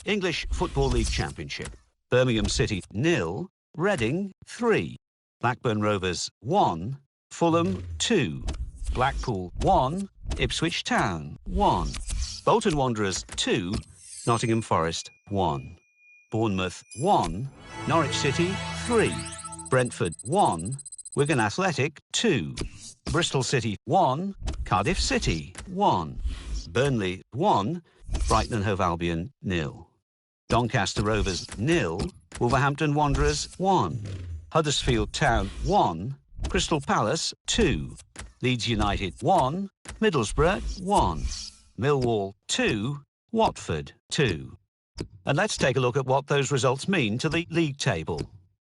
English Football League Championship. Birmingham City 0, Reading 3, Blackburn Rovers 1, Fulham 2, Blackpool 1, Ipswich Town 1, Bolton Wanderers 2, Nottingham Forest 1, Bournemouth 1, Norwich City 3, Brentford 1, Wigan Athletic 2, Bristol City 1, Cardiff City 1, Burnley 1, Brighton and Hove Albion 0, Doncaster Rovers 0, Wolverhampton Wanderers 1, Huddersfield Town 1, Crystal Palace 2, Leeds United 1, Middlesbrough 1, Millwall 2, Watford 2. And let's take a look at what those results mean to the league table.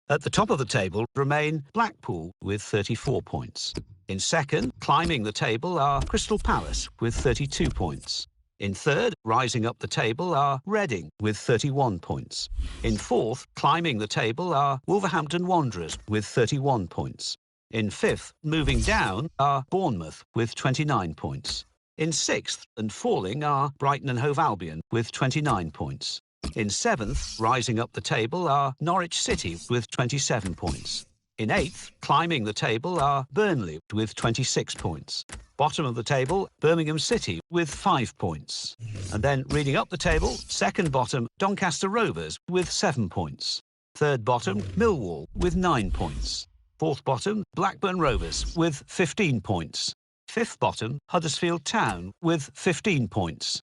At the top of the table remain Blackpool with 34 points. In second, climbing the table, are Crystal Palace with 32 points. In third, rising up the table, are Reading with 31 points. In fourth, climbing the table, are Wolverhampton Wanderers with 31 points. In fifth, moving down, are Bournemouth with 29 points. In sixth and falling are Brighton and Hove Albion with 29 points. In seventh, rising up the table, are Norwich City with 27 points. In eighth, climbing the table, are Burnley with 26 points. Bottom of the table, Birmingham City with 5 points. And then reading up the table, second bottom, Doncaster Rovers with 7 points. Third bottom, Millwall with 9 points. Fourth bottom, Blackburn Rovers with 15 points. Fifth bottom, Huddersfield Town with 15 points.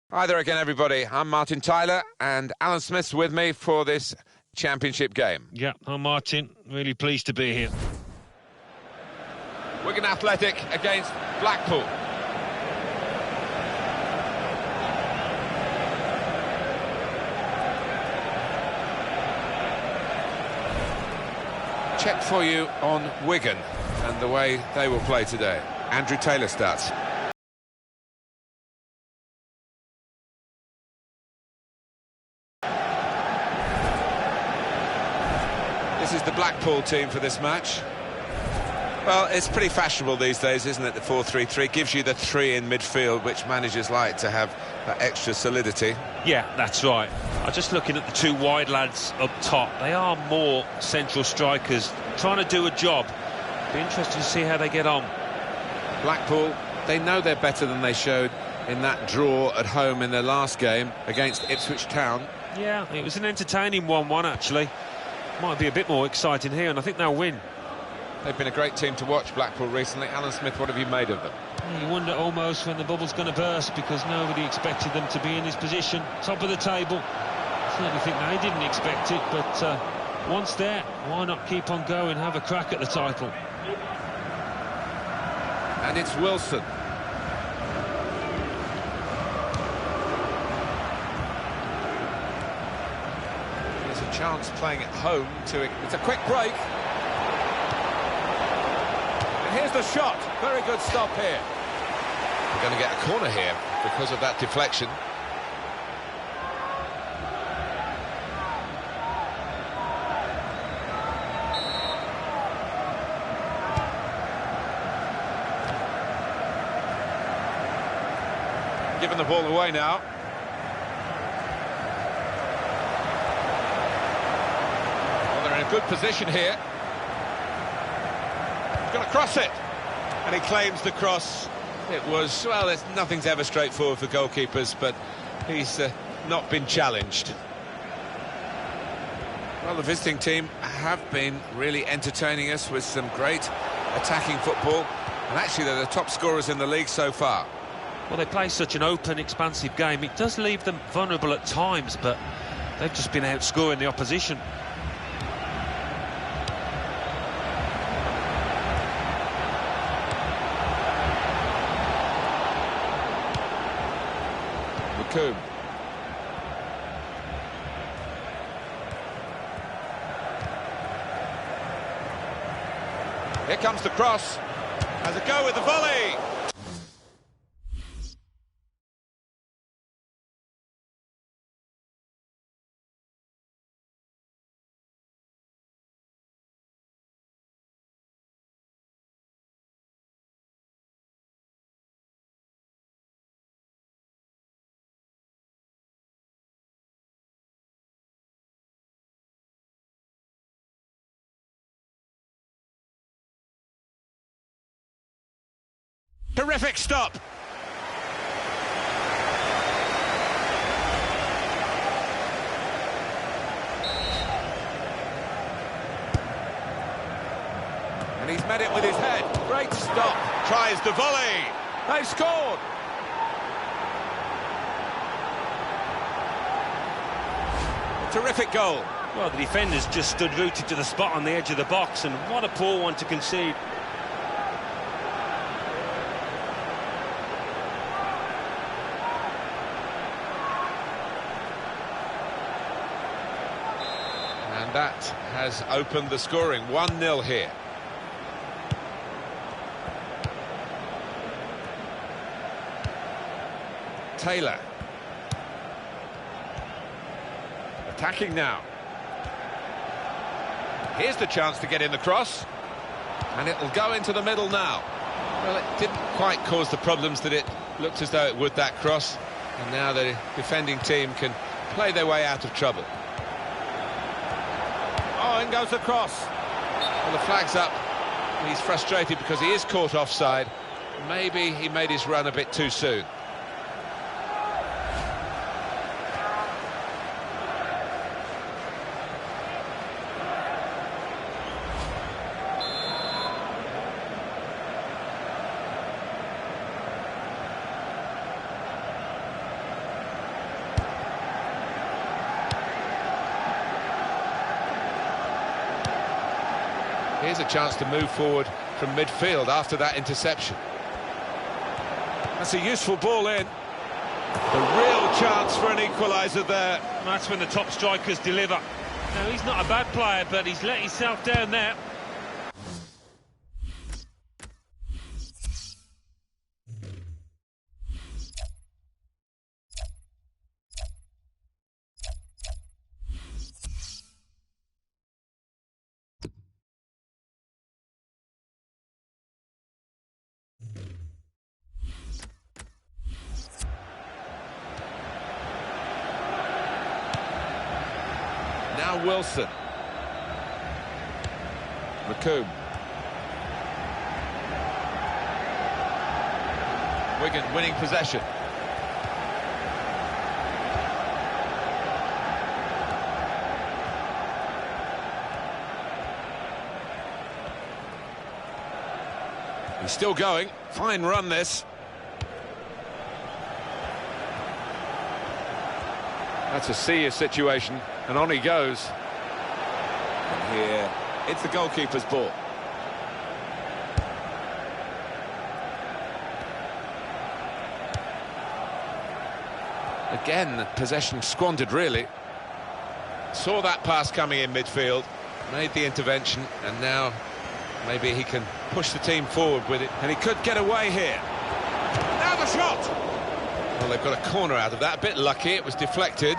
Hi there again, everybody. I'm Martin Tyler, and Alan Smith's with me for this championship game. Yeah, I'm Martin. Really pleased to be here. Wigan Athletic against Blackpool. Check for you on Wigan and the way they will play today. Andrew Taylor starts. This is the Blackpool team for this match. Well, it's pretty fashionable these days, isn't it, the 4-3-3? Gives you the 3 in midfield, which managers like to have that extra solidity. Yeah, that's right. I'm just looking at the 2 wide lads up top. They are more central strikers, trying to do a job. Be interested to see how they get on. Blackpool, they know they're better than they showed in that draw at home in their last game against Ipswich Town. Yeah, it was an entertaining 1-1, actually. Might be a bit more exciting here, and I think they'll win. They've been a great team to watch, Blackpool, recently. Alan Smith, what have you made of them? You wonder almost when the bubble's going to burst, because nobody expected them to be in this position. Top of the table. I certainly think they didn't expect it, but once there, why not keep on going, have a crack at the title? And it's Wilson. chance playing at home to... It's a quick break. And here's the shot. Very good stop here. We're going to get a corner here because of that deflection. Giving the ball away now. Well, they're in a good position here. He's going to cross it. And he claims the cross. It was, well, nothing's ever straightforward for goalkeepers, but he's not been challenged. Well, the visiting team have been really entertaining us with some great attacking football. And actually, they're the top scorers in the league so far. Well, they play such an open, expansive game. It does leave them vulnerable at times, but they've just been outscoring the opposition. McComb. Here comes the cross. Has a go with the volley. Terrific stop. And he's met it with his head. Great stop. Tries the volley. They've scored. Terrific goal. Well, the defenders just stood rooted to the spot on the edge of the box, and what a poor one to concede. And that has opened the scoring. 1-0 here. Taylor. Attacking now. Here's the chance to get in the cross. And it'll go into the middle now. Well, it didn't quite cause the problems that it looked as though it would, that cross. And now the defending team can play their way out of trouble. Oh, in goes the cross. Well, the flag's up. He's frustrated because he is caught offside. Maybe he made his run a bit too soon. Here's a chance to move forward from midfield after that interception. That's a useful ball in. The real chance for an equaliser there. That's when the top strikers deliver. Now, he's not a bad player, but he's let himself down there. Now Wilson. McComb. Wigan winning possession. He's still going. Fine run this. That's a serious situation, and on he goes. And here, it's the goalkeeper's ball. Again, possession squandered, really. saw that pass coming in midfield, made the intervention, and now maybe he can push the team forward with it, and he could get away here. Now the shot! Well, they've got a corner out of that, a bit lucky, it was deflected.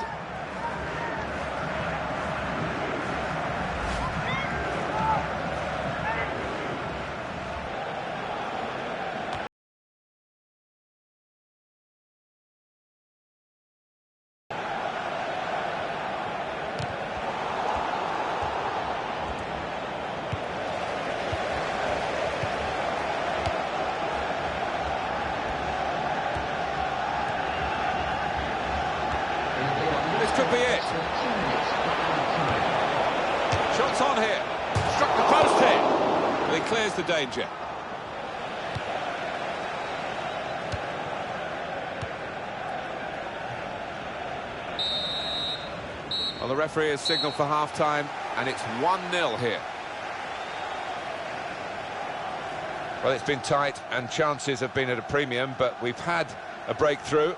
Could be it. Shots on here. Struck the post here. But he clears the danger. Well, the referee has signalled for half-time, and it's 1-0 here. Well, it's been tight, and chances have been at a premium, but we've had a breakthrough,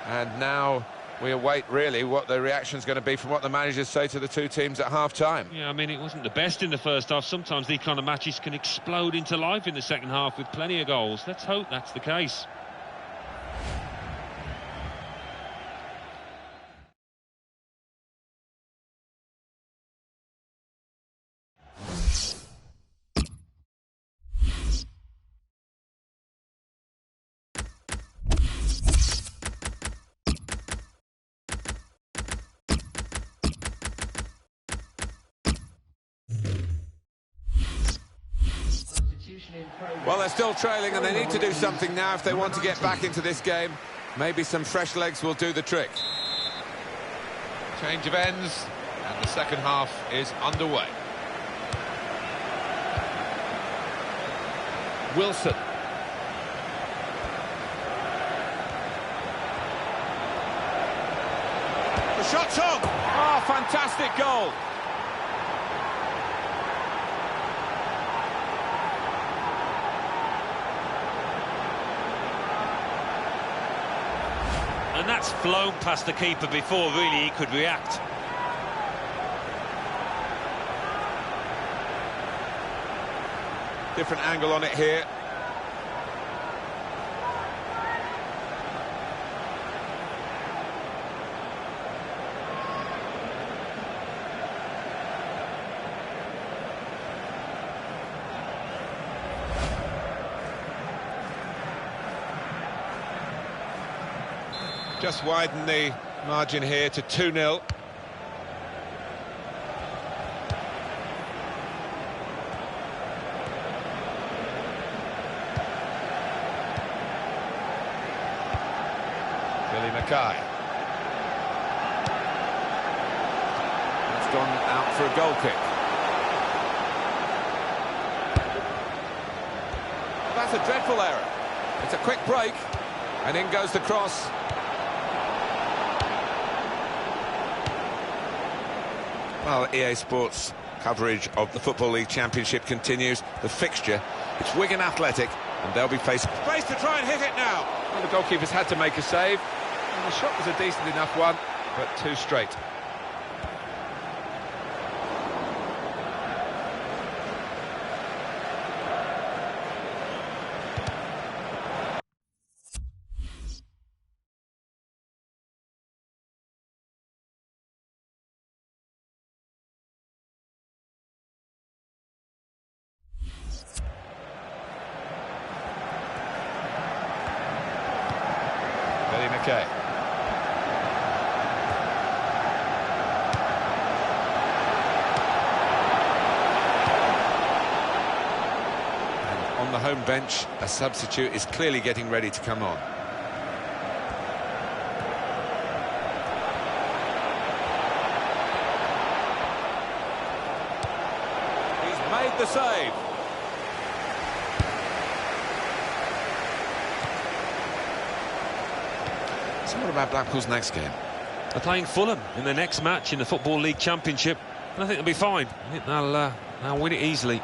and now we await, really, what the reaction's going to be from what the managers say to the two teams at half-time. Yeah, I mean, it wasn't the best in the first half. Sometimes these kind of matches can explode into life in the second half with plenty of goals. Let's hope that's the case. Well, they're still trailing, and they need to do something now if they want to get back into this game. Maybe some fresh legs will do the trick. Change of ends, and the second half is underway. Wilson. The shot's on! Oh, fantastic goal! And that's flown past the keeper before really he could react. Different angle on it here. Just widen the margin here to 2-0. Billy Mackay. That's gone out for a goal kick. That's a dreadful error. It's a quick break, and in goes the cross. Well, EA Sports coverage of the Football League Championship continues. The fixture, it's Wigan Athletic, and they'll be facing... Space to try and hit it now! Well, the goalkeeper's had to make a save. And the shot was a decent enough one, but too straight. Billy Mackay. And on the home bench, a substitute is clearly getting ready to come on. He's made the save. So what about Blackpool's next game? They're playing Fulham in their next match in the Football League Championship, and I think they'll be fine. I think they'll win it easily.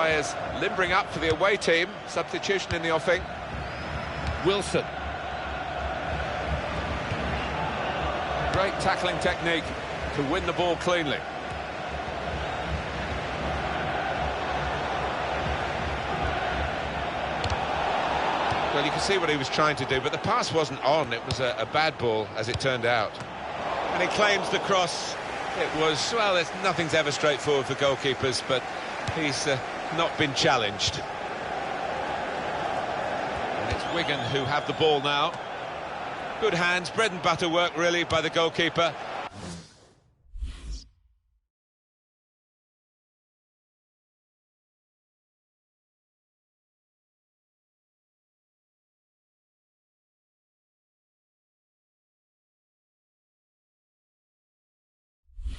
players limbering up for the away team. Substitution in the offing. Wilson. Great tackling technique to win the ball cleanly. Well, you can see what he was trying to do, but the pass wasn't on. It was a bad ball, as it turned out. And he claims the cross. It was, well, nothing's ever straightforward for goalkeepers, but he's not been challenged. And it's Wigan who have the ball now. Good hands, bread and butter work, really, by the goalkeeper.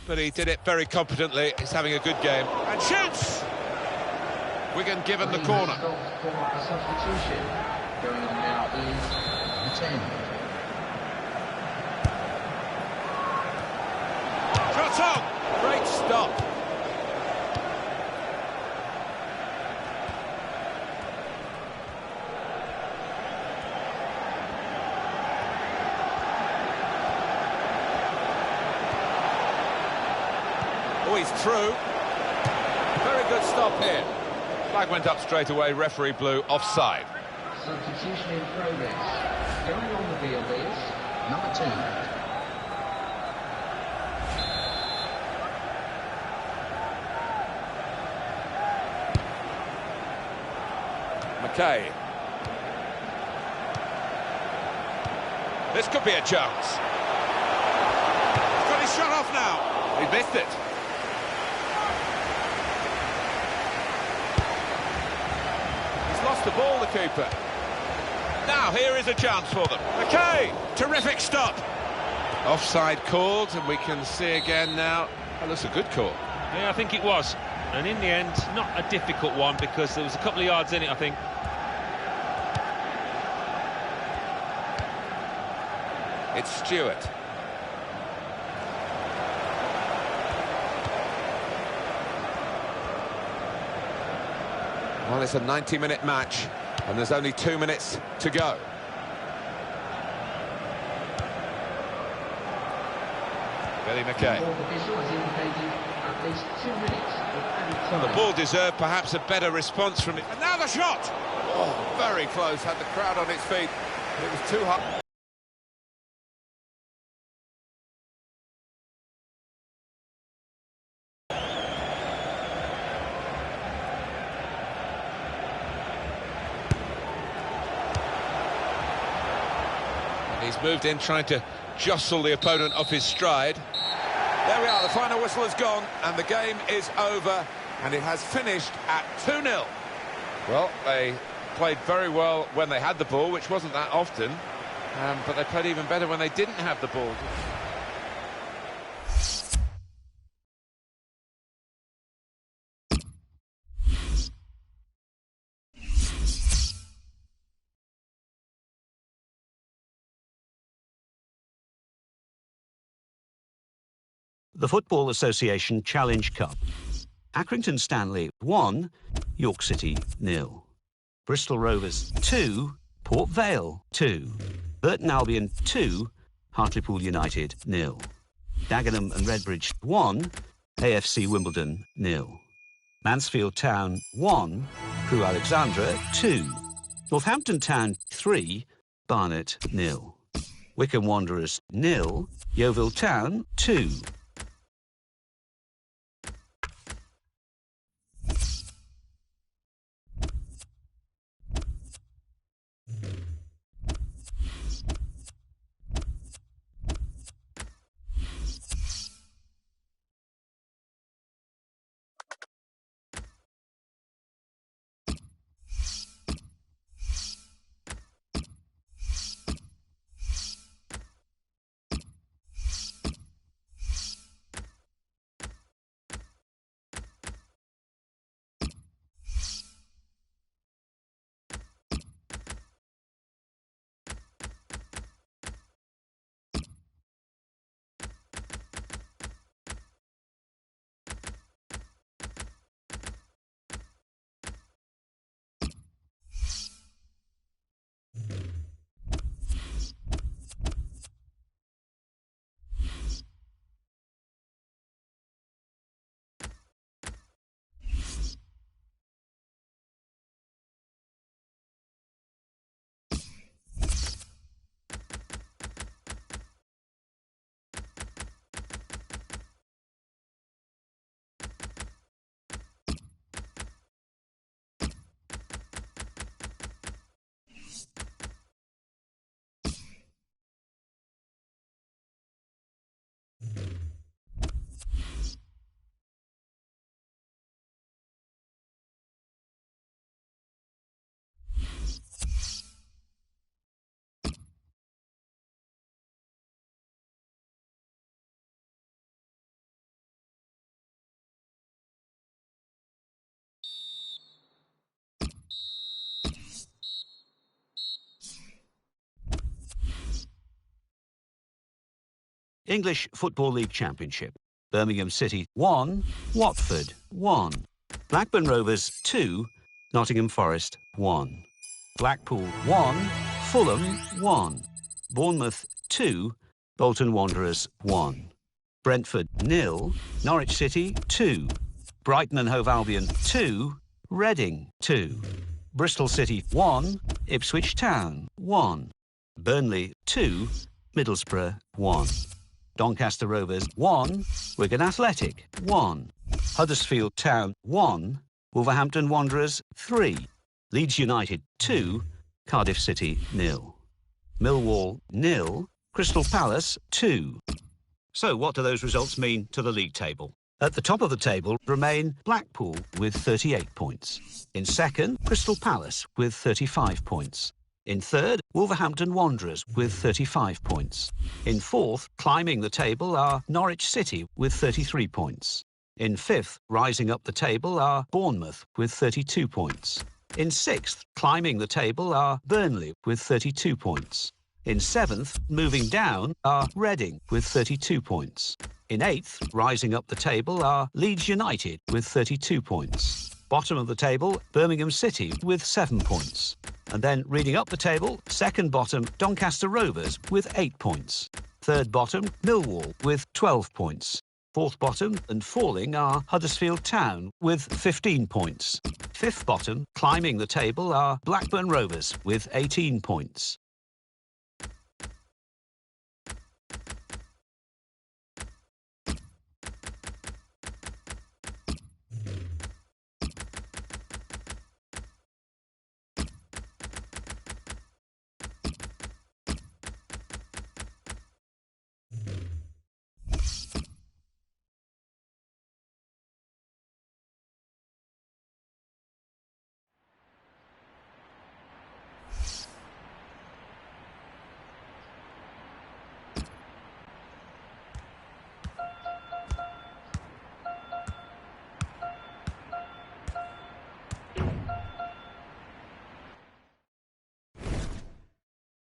But he did it very competently. He's having a good game. And shoots! Wigan given the corner. A substitution going on now is 10. Shot on! Great stop. Oh, he's through. Very good stop here. Flag went up straight away, referee blew offside. Substitution in progress. Going on the field is number 2. McKay. This could be a chance. He's got his shot off now. He missed it. Lost the ball, the keeper. Now here is a chance for them. McKay, terrific stop. Offside called, and we can see again now. Oh, that's a good call. Yeah, I think it was. And in the end, not a difficult one, because there was a couple of yards in it, I think. It's Stewart. Well, it's a 90-minute match, and there's only 2 minutes to go. Billy McKay. Well, the ball deserved perhaps a better response from it. And now the shot! Oh, very close, had the crowd on its feet. It was too hot. He's moved in, trying to jostle the opponent off his stride. There we are, the final whistle has gone, and the game is over, and it has finished at 2-0. Well, they played very well when they had the ball, which wasn't that often, but they played even better when they didn't have the ball. The Football Association Challenge Cup. Accrington Stanley 1, York City 0. Bristol Rovers 2, Port Vale 2. Burton Albion 2, Hartlepool United 0. Dagenham and Redbridge 1, AFC Wimbledon 0. Mansfield Town 1, Crewe Alexandra 2. Northampton Town 3, Barnet 0. Wycombe Wanderers 0, Yeovil Town 2. English Football League Championship. Birmingham City 1, Watford 1. Blackburn Rovers 2, Nottingham Forest 1. Blackpool 1, Fulham 1. Bournemouth 2, Bolton Wanderers 1. Brentford 0, Norwich City 2. Brighton and Hove Albion 2, Reading 2. Bristol City 1, Ipswich Town 1. Burnley 2, Middlesbrough 1. Doncaster Rovers 1, Wigan Athletic 1. Huddersfield Town 1, Wolverhampton Wanderers 3. Leeds United 2, Cardiff City 0. Millwall 0, Crystal Palace 2. So what do those results mean to the league table? At the top of the table remain Blackpool with 38 points. In second, Crystal Palace with 35 points. In third, Wolverhampton Wanderers with 35 points. In fourth, climbing the table, are Norwich City with 33 points. In fifth, rising up the table, are Bournemouth with 32 points. In sixth, climbing the table, are Burnley with 32 points. In seventh, moving down, are Reading with 32 points. In eighth, rising up the table, are Leeds United with 32 points. Bottom of the table, Birmingham City with 7 points. And then reading up the table, second bottom, Doncaster Rovers with 8 points. Third bottom, Millwall with 12 points. Fourth bottom and falling are Huddersfield Town with 15 points. Fifth bottom, climbing the table, are Blackburn Rovers with 18 points.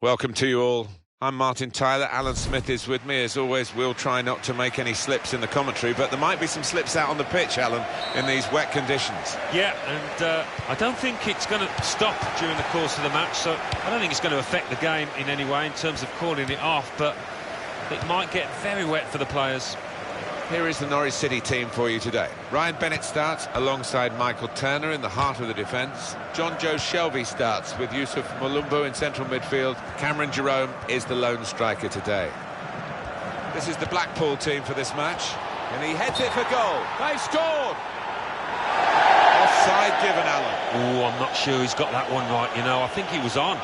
Welcome to you all. I'm Martin Tyler. Alan Smith is with me. As always, we'll try not to make any slips in the commentary, but there might be some slips out on the pitch, Alan, in these wet conditions. Yeah, and I don't think it's going to stop during the course of the match, so I don't think it's going to affect the game in any way in terms of calling it off, but it might get very wet for the players. Here is the Norwich City team for you today. Ryan Bennett starts alongside Michael Turner in the heart of the defence. John Joe Shelby starts with Yusuf Mulumbu in central midfield. Cameron Jerome is the lone striker today. This is the Blackpool team for this match. And he heads it for goal. They've scored! Offside given, Alan. Oh, I'm not sure he's got that one right, you know. I think he was on.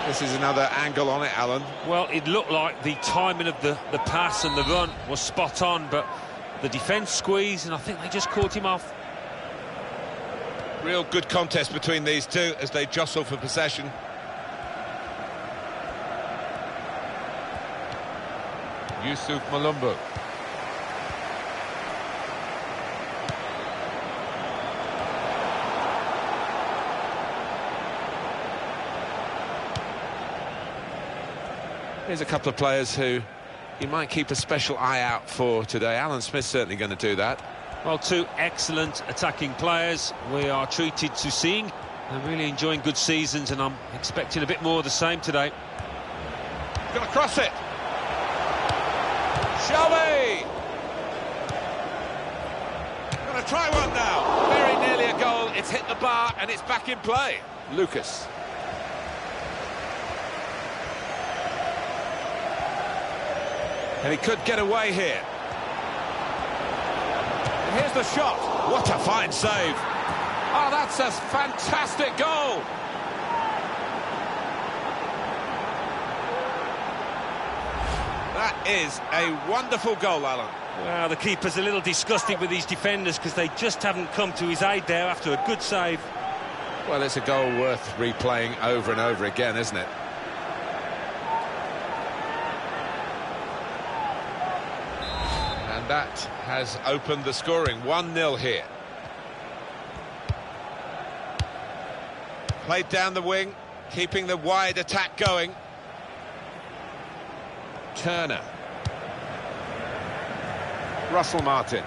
This is another angle on it, Alan. Well, it looked like the timing of the pass and the run was spot on, but the defence squeezed, and I think they just caught him off. Real good contest between these two as they jostle for possession. Yusuf Mulumbu. Here's a couple of players who you might keep a special eye out for today. Alan Smith's certainly going to do that. Well, two excellent attacking players we are treated to seeing. I'm really enjoying good seasons, and I'm expecting a bit more of the same today. Going to cross it. Shelby! Going to try one now. Very nearly a goal. It's hit the bar and it's back in play. Lucas. And he could get away here. And here's the shot. What a fine save. Oh, that's a fantastic goal. That is a wonderful goal, Alan. Well, the keeper's a little disgusted with these defenders because they just haven't come to his aid there after a good save. Well, it's a goal worth replaying over and over again, isn't it? And that has opened the scoring. 1-0 here. Played down the wing, keeping the wide attack going. Turner. Russell Martin.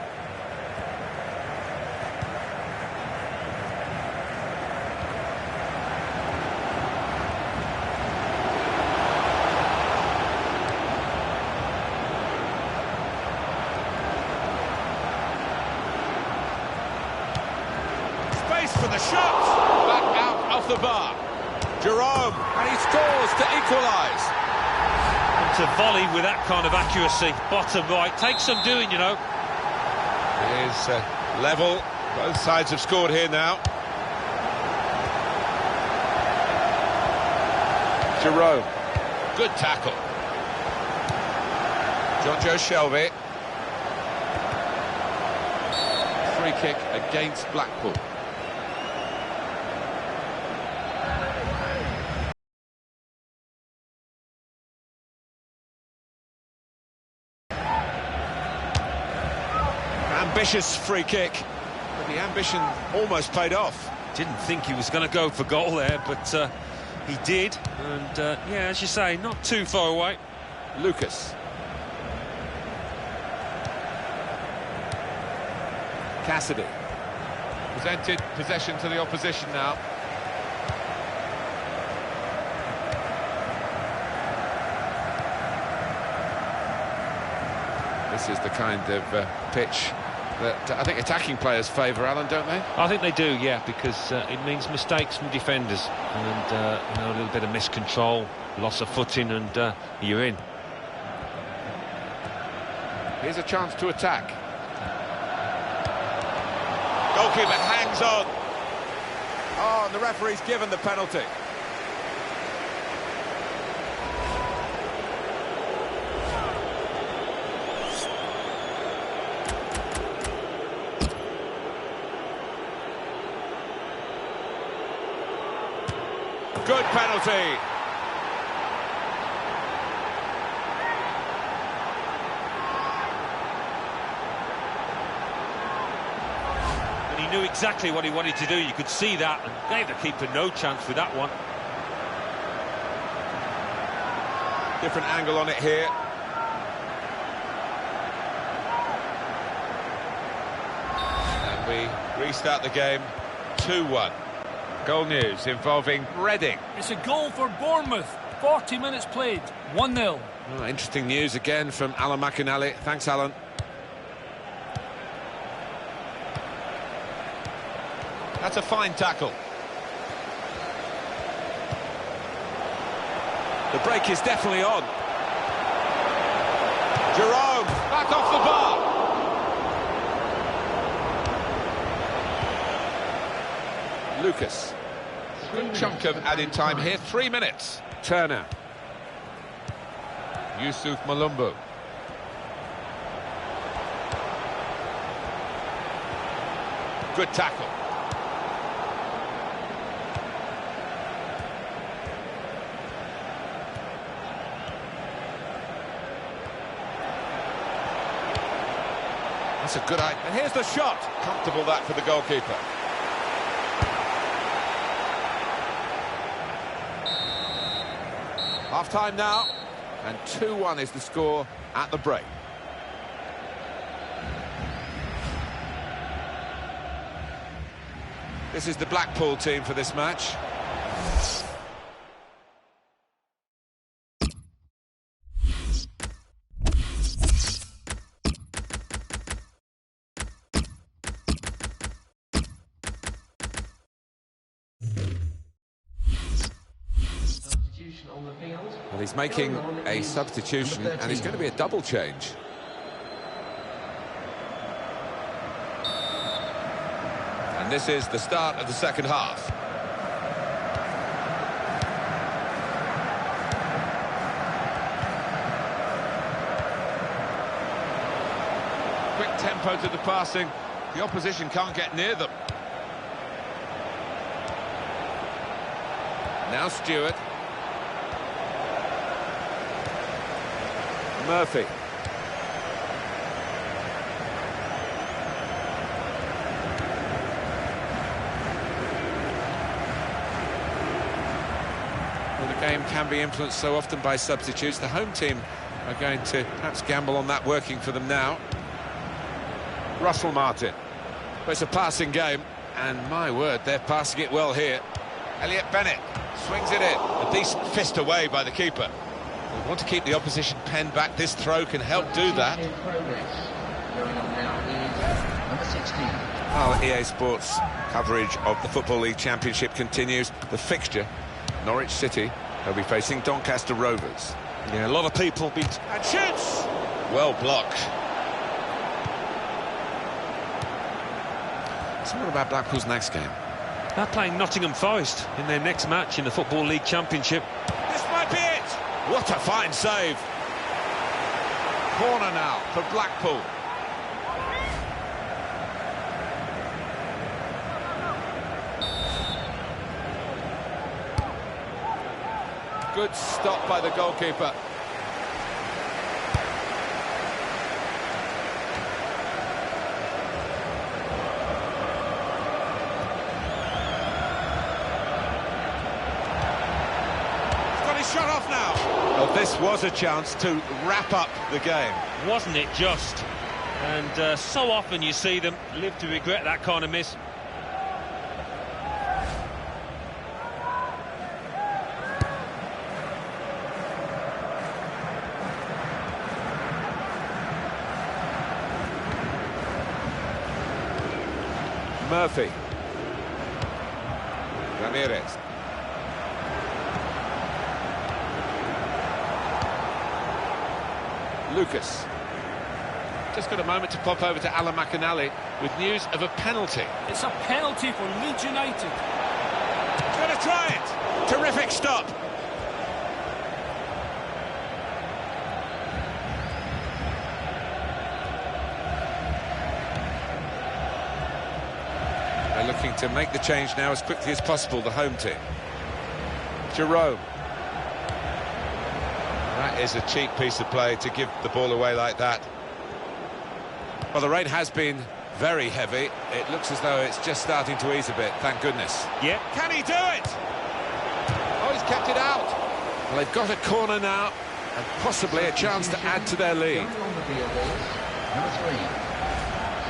Space for the shot. Back out off the bar. Jerome, and he scores to equalise. To volley with that kind of accuracy, bottom right, takes some doing, you know. It is level. Both sides have scored here now. Jerome, good tackle. John Joe Shelby. Free kick against Blackpool. Ambitious free kick, but the ambition almost paid off. Didn't think he was going to go for goal there, but he did. And yeah, as you say, not too far away. Lucas. Cassidy. Presented possession to the opposition now. This is the kind of pitch that I think attacking players favour, Alan, don't they? I think they do, yeah, because it means mistakes from defenders and you know, a little bit of miscontrol, loss of footing, and you're in. Here's a chance to attack. Goalkeeper hangs on. Oh, and the referee's given the penalty. Good penalty. And he knew exactly what he wanted to do. You could see that, and gave the keeper no chance with that one. Different angle on it here. And we restart the game 2-1. Goal news involving Reading. It's a goal for Bournemouth. 40 minutes played. 1-0. Oh, interesting news again from Alan McInally. Thanks, Alan. That's a fine tackle. The break is definitely on. Jerome, back off the bar. Lucas. Good chunk of added time here, 3 minutes. Turner. Yusuf Malumbu. Good tackle. That's a good idea. And here's the shot. Comfortable that for the goalkeeper. Half-time now, and 2-1 is the score at the break. This is the Blackpool team for this match. Well, he's making a substitution, and it's going to be a double change. And this is the start of the second half. Quick tempo to the passing. The opposition can't get near them. Now Stewart. Murphy. Well, the game can be influenced so often by substitutes. The home team are going to perhaps gamble on that working for them now. Russell Martin. But it's a passing game, and my word, they're passing it well here. Elliot Bennett swings it in. A decent fist away by the keeper. We want to keep the opposition pen back. This throw can help do that. In progress. Going on now is number 16. Our EA Sports coverage of the Football League Championship continues. The fixture, Norwich City, they'll be facing Doncaster Rovers. Yeah, a lot of people been... And shoots! Well blocked. So what about Blackpool's next game? They're playing Nottingham Forest in their next match in the Football League Championship. This might be it! What a fine save! Corner now for Blackpool. Good stop by the goalkeeper. Shut off now. Well, this was a chance to wrap up the game. Wasn't it just? And so often you see them live to regret that kind of miss. Murphy. Ramirez. Lucas. Just got a moment to pop over to Alan McAnally with news of a penalty. It's a penalty for Leeds United. Going to try it. Terrific stop. They're looking to make the change now as quickly as possible, the home team. Jerome. That is a cheap piece of play to give the ball away like that. Well, the rain has been very heavy. It looks as though it's just starting to ease a bit, thank goodness. Yeah. Can he do it? Oh, he's kept it out. Well, they've got a corner now, and possibly a chance to add to their lead. Going on the field is number 3.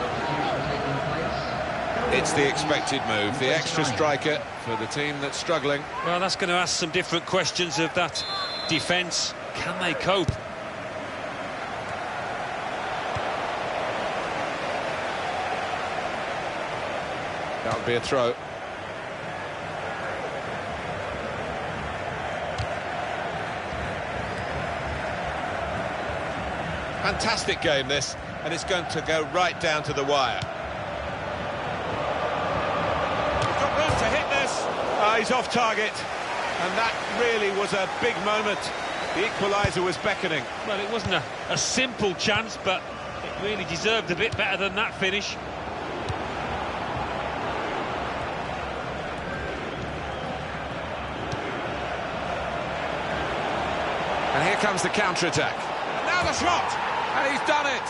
Substitution taking place. It's the expected move, the extra striker for the team that's struggling. Well, that's going to ask some different questions of that defence. Can they cope? That would be a throw. Fantastic game, this, and it's going to go right down to the wire. He's got room to hit this. He's off target, and that really was a big moment. The equaliser was beckoning. Well, it wasn't a simple chance, but it really deserved a bit better than that finish. And here comes the counter-attack. And now the shot! And he's done it!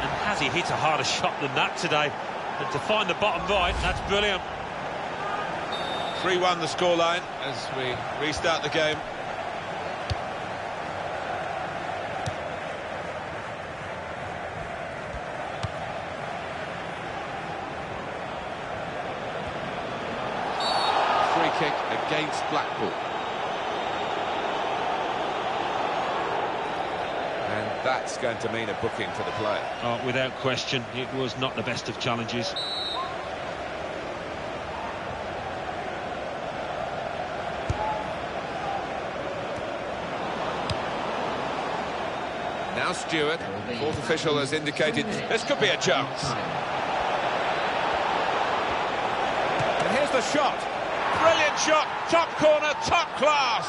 And has he hit a harder shot than that today? And to find the bottom right, that's brilliant. 3-1 the scoreline as we restart the game. Free kick against Blackpool. And that's going to mean a booking for the player. Oh, without question, it was not the best of challenges. Now Stewart, fourth official has indicated this could be a chance. And here's the shot. Brilliant shot, top corner, top class.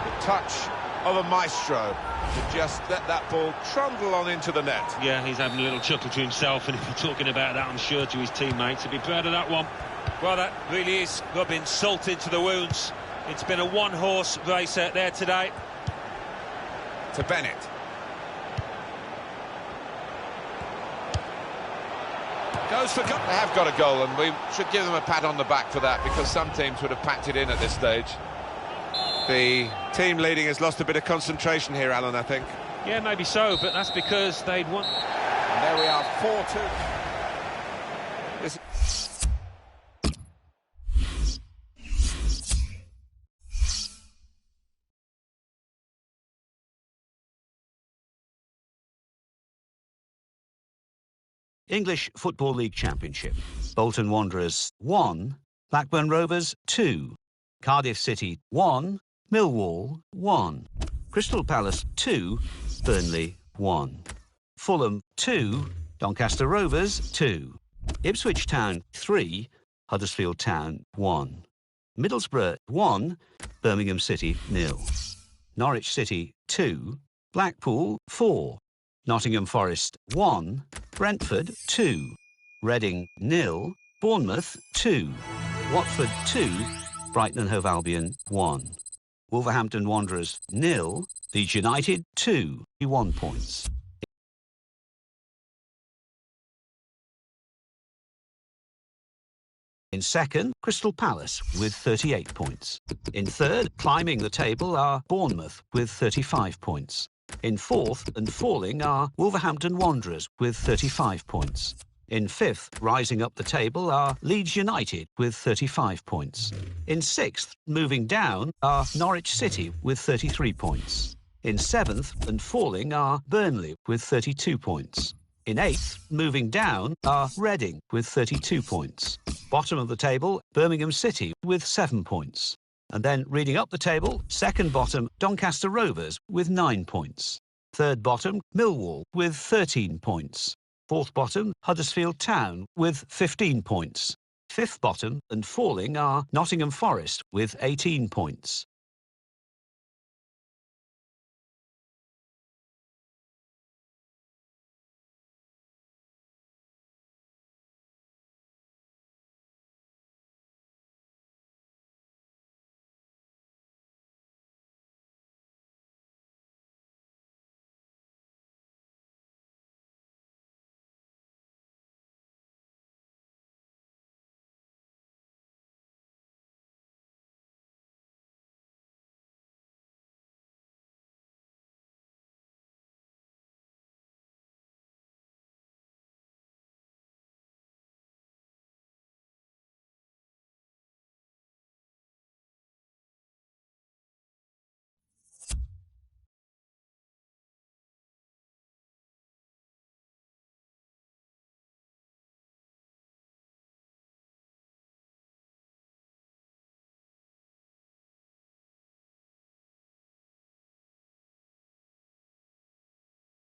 The touch of a maestro to just let that ball trundle on into the net. Yeah, he's having a little chuckle to himself, and if you're talking about that, I'm sure to his teammates, he'll be proud of that one. Well, that really is rubbing salt into the wounds. It's been a one-horse race out there today. To Bennett. Goes for goal. They have got a goal, and we should give them a pat on the back for that, because some teams would have packed it in at this stage. The team leading has lost a bit of concentration here, Alan, I think. Yeah, maybe so, but that's because they'd won. And there we are, 4-2. This... English Football League Championship. Bolton Wanderers 1, Blackburn Rovers 2, Cardiff City 1, Millwall 1, Crystal Palace 2, Burnley 1, Fulham 2, Doncaster Rovers 2, Ipswich Town 3, Huddersfield Town 1, Middlesbrough 1, Birmingham City 0, Norwich City 2, Blackpool 4, Nottingham Forest 1, Brentford 2, Reading 0, Bournemouth 2, Watford 2, Brighton and Hove Albion 1, Wolverhampton Wanderers 0, Leeds United 2, 1 points. In second, Crystal Palace with 38 points. In third, climbing the table, are Bournemouth with 35 points. In fourth and falling are Wolverhampton Wanderers with 35 points. In fifth, rising up the table, are Leeds United with 35 points. In sixth, moving down, are Norwich City with 33 points. In seventh and falling are Burnley with 32 points. In eighth, moving down, are Reading with 32 points. Bottom of the table, Birmingham City with 7 points. And then reading up the table, second bottom, Doncaster Rovers with 9 points. Third bottom, Millwall with 13 points. Fourth bottom, Huddersfield Town with 15 points. Fifth bottom and falling are Nottingham Forest with 18 points.